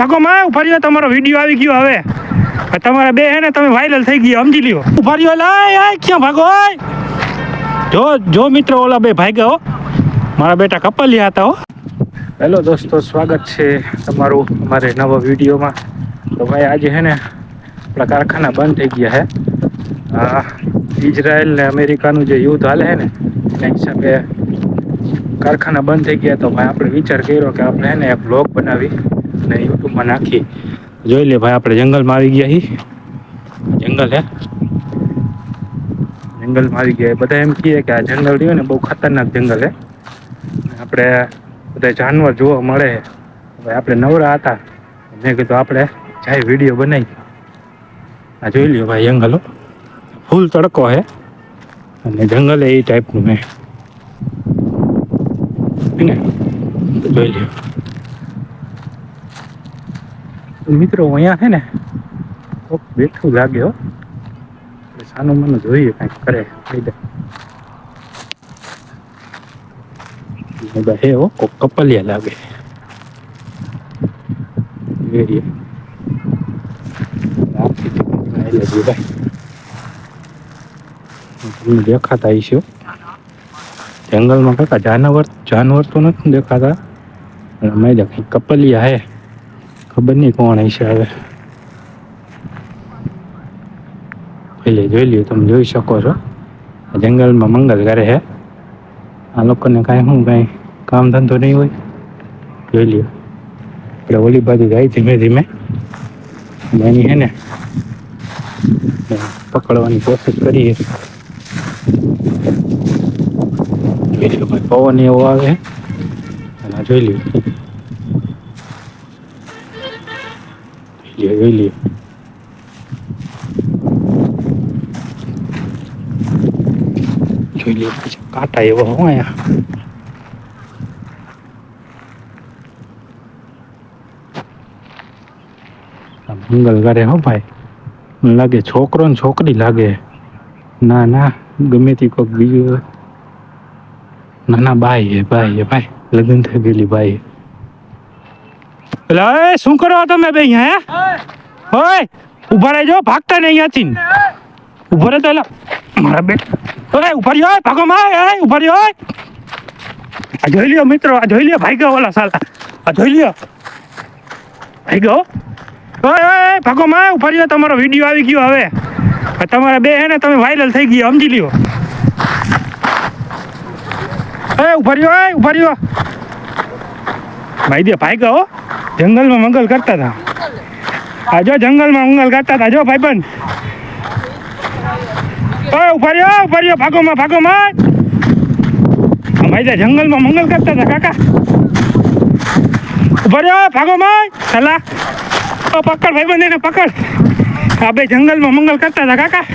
ભાગો માં ઉભા રહ્યો, તમારો વિડીયો આવી ગયો હવે. તમારા બે હે ને તમે વાયરલ થઈ ગયા, સમજી લ્યો. ઉભા રહ્યો, લાય ક્યાં ભાગો? જો મિત્રો, ઓલા બે ભાગ્યા હો, મારા બેટા કપલિયા હતા હો. હેલો દોસ્તો, સ્વાગત છે તમારું અમારે નવા વિડીયોમાં. તો ભાઈ આજે હે ને આપણા કારખાના બંધ થઈ ગયા હે. ઇઝરાયલ ને અમેરિકાનું જે યુદ્ધ હાલે છે ને એના હિસાબે કારખાના બંધ થઈ ગયા. તો ભાઈ આપણે વિચાર કર્યો કે આપણે હે ને એક બ્લોગ બનાવી અને યુટ્યુબમાં નાખી. જોઈ લે ભાઈ, આપણે જંગલમાં આવી ગયા છીએ. જંગલમાં આવી ગયા. બધા એમ કહે કે આ જંગલ રહ્યું ને બહુ ખતરનાક જંગલ હે, આપણે બધા જાનવર જોવા મળે. ભાઈ આપણે નવરા હતા, મેં કીધું આપણે જાય વિડીયો બનાવી. આ જોઈ લ્યો ભાઈ, જંગલ ફૂલ તડકો હે અને જંગલ એ ટાઈપનું હે ને. જોઈ લ્યો મિત્રો, અહીંયા છે ને કોક બેઠું લાગે હો. સાનું મને જોઈએ કાંઈક કરે હે હો, કોક કપલિયા લાગે. તમને દેખાતા હશે જંગલમાં કાકા જાનવર તો નથી દેખાતા. મેં કઈ કપલિયા હે, ખબર નહીં કોણ હશે. હવે જોઈ લ્યો, તમે જોઈ શકો છો જંગલમાં મંગલ કરે હે. આ લોકોને કાંઈ કાંઈ કામ ધંધો નહીં હોય. જોઈ લ્યો, આપણે ઓલી બાજુ જાય ધીમે ધીમે. એની હે ને પકડવાની કોશિશ કરીએ. જોઈ લ્યો ભાઈ, પવન એવો આવે અને જોઈ લ્યો પછી કાંટા એવો હોય અહીંયા. મંગલ કરે હો ભાઈ. મને લાગે છોકરો ને છોકરી લાગે. ના ગમે તે કોઈક બીજું. ના ભાઈ લગ્ન થઈ ગયેલી ભાઈ. એટલે શું કરો તમે બે અહીંયા? હોય ઉભા રહેજો, ભાગતા નહીં અહીંયાથી. ઉભા રહેતો એટલે મારા બેટા ઉભા રહ્યો, ભાગો માં ઉભા રહ્યો. આ જોઈ લ્યો મિત્રો, આ જોઈ લ્યો ભાઈ ગયો ઓલા સાલા. આ જોઈ લ્યો ભાઈ ગયો. ભાગો માં ઉભા રહ્યો, તમારો વિડીયો આવી ગયો હવે. તમારા બે હે ને તમે વાયરલ થઈ ગયા, સમજી લ્યો. ઉભા રહ્યો ભાઈ. ભાઈ ગયો, જંગલમાં મંગલ કરતા હતા. આ જો જંગલમાં મંગલ કરતા હતા, જો ભાઈબંધ. ઉભા રહ્યો, ભાગો માં. ભાઈ જંગલમાં મંગલ કરતા હતા કાકા. ઉભા રહ્યો, ભાગો માં. સલા પકડ ભાઈબંધ, એને પકડ. આ બે જંગલમાં મંગલ કરતા હતા કાકા.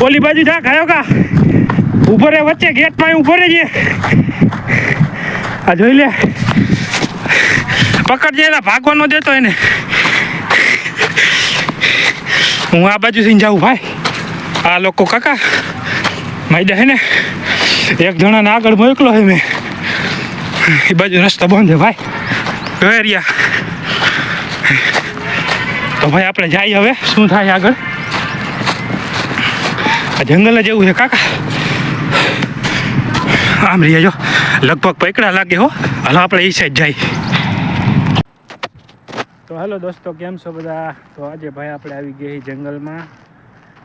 ઓલી બાજુ જા ગયો કા. ઉભો રે વચ્ચે ગેટમાં ઉભો રહેજે. આ જોઈ લે, પકડજે, એલા ભાગવા ન દેતો એને. હું આ બાજુથી જાઉં ભાઈ. આ લોકો કાકા માયદા હે ને એક જણાને આગળ મોકલો હે મેં. એ બાજુ રસ્તો બંધ છે ભાઈ. ગેરિયા તો ભાઈ આપણે જઈએ હવે. શું થાય આગળ? આ જંગલ જેવું છે કાકા. આમ રહીએ જો, લગભગ પકડા લાગે હો. હાલો આપણે એ સાઈડ જાય. તો હેલો દોસ્તો, કેમ છો બધા? તો આજે ભાઈ આપણે આવી ગયા જંગલમાં.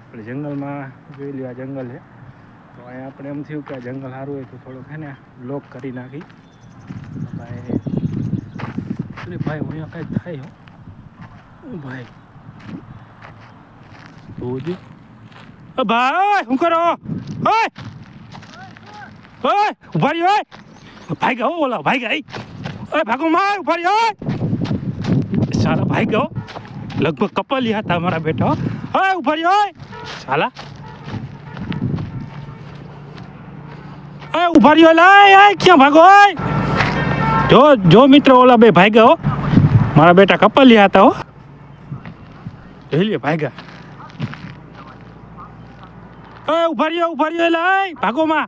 આપણે જંગલમાં જોઈ લ્યો, આ જંગલ છે. તો અહીંયા આપણે એમ થયું કે આ જંગલ સારું હોય તો થોડુંક હે ને બ્લોક કરી નાખી. ભાઈ અહીંયા કાંઈ થાય હો ભાઈ. જોજો ભાઈ, શું કરો? ઉભા રહ્યો. ભાઈ ગયો ઓલા, ભાઈ ગયા. ભાગો માં, ઉભા રહ્યો. સારા ભાઈ ગયો. લગભગ કપલિયા હતા મારા બેટા. ઉભા રહ્યો સાલા. ઉભા રહ્યો, લાય ક્યાં ભાગો? જો મિત્રો, ઓલા બે ભાઈ ગયો. મારા બેટા કપલિયા હતા હો. જોઈ લે ભાઈ ગયા. ઉભા રહ્યો, લાય ભાગો માં.